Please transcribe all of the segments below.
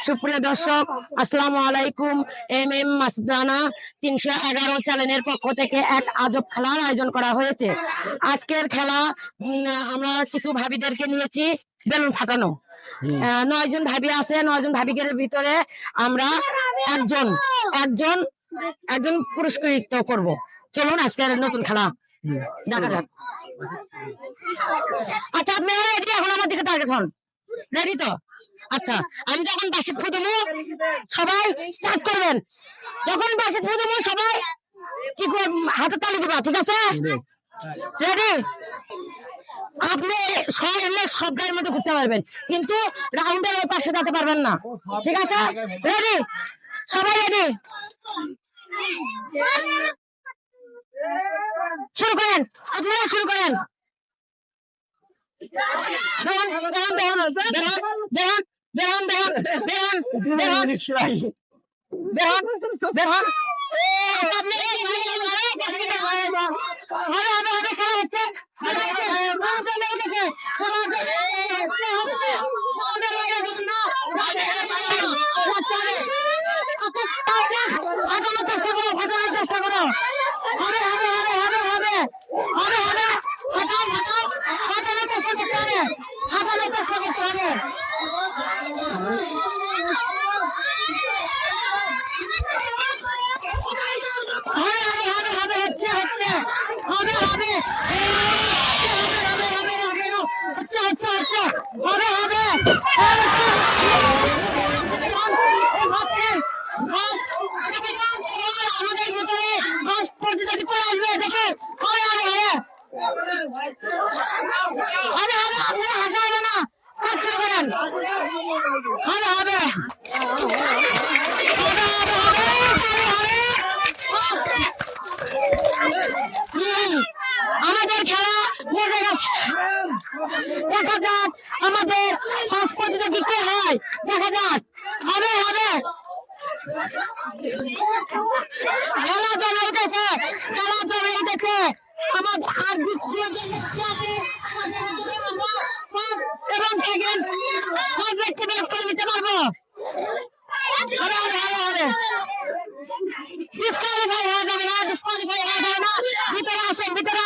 সুপ্রিয় দর্শক, আসসালামু আলাইকুম। এম মাসুদ রানা 311 চ্যানেলের পক্ষ থেকে এক আজব খেলার আয়োজন করা হয়েছে। আজকের খেলা আমরা কিছু ভাবিদেরকে নিয়েছি বেলুন ফাটানো। 9 জন ভাবি আছে। 9 জন ভাবিদের ভিতরে আমরা একজন একজন একজন পুরস্কৃত করব। চলুন আজকের নতুন খেলা দেখা যাক। আচ্ছা, আপনারা রেডি? এখন আমার দিকে টার্গেট হন। রেডি তো? আচ্ছা, আমি যখন বাসে ফুদমু সবাই স্টার্ট করবেন। যখন বাসে ফুদমু সবাই কি হাতে তালি দিবা, ঠিক আছে? রেডি? আপনি সব গায়ের মধ্যে ঘুরতে পারবেন, কিন্তু রাউন্ডের ওই পাশে যেতে পারবেন না, ঠিক আছে? রেডি? সবাই রেডি? শুরু করেন, আপনারা শুরু করেন। চেষ্টা করো। আমাদের ভিতরে 10 প্রতিযোগী চলে আসবে, দেখে হাসাবে না, শুরু করেন। আমাদের খেলা মজা গেছে। দেখা যাক আমাদের ফার্স্ট প্রতিযোগী কে হয়, দেখা যাক। হবে খেলা জমে উঠেছে, আমাদের আর দ্বিতীয় এবং সেকেন্ড করে নিতে পারবো। ডিসকোয়ালিফাই হয়ে যাবে না, ভিতরে আসেন, ভিতরে।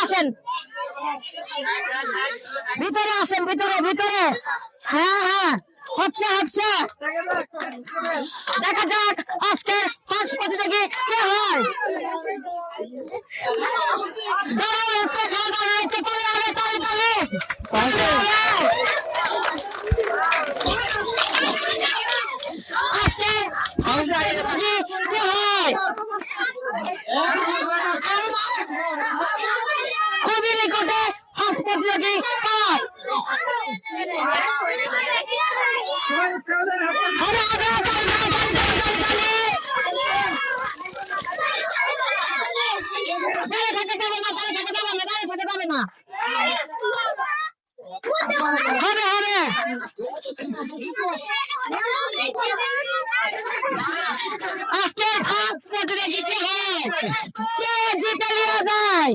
হ্যাঁ, হচ্ছে। দেখা যাক আজকের ফার্স্ট প্রতিযোগী কে হয়। খুবই নিকটে ফার্স্ট প্রতিযোগী কার? আজকের ফার্স্ট প্রতিযোগী কে হয়? কে জিতে নিয়ে যায়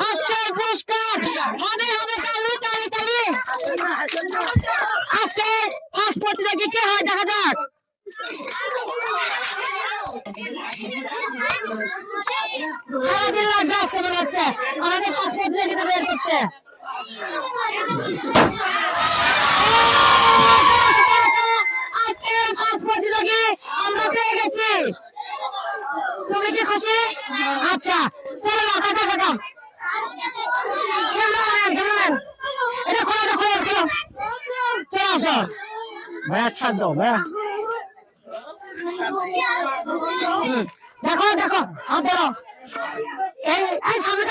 আজকের পুরস্কার? হবে তালি। আজকের ফার্স্ট প্রতিযোগী কে হয়, দেখা যাক। সারাদিন লাগবে আসছে মনে হচ্ছে আমাদের ফার্স্ট প্রতিযোগিতা বের করতে। আজকের ফার্স্ট প্রতিযোগী আমরা পেয়ে গেছি। তুমি কি খুশি? আচ্ছা, চলো না, কথা এটা খোলো। চলে আসো ভাইয়া, ছাড় দাও ভাইয়া। দেখো হাত ধরো। এই সামনে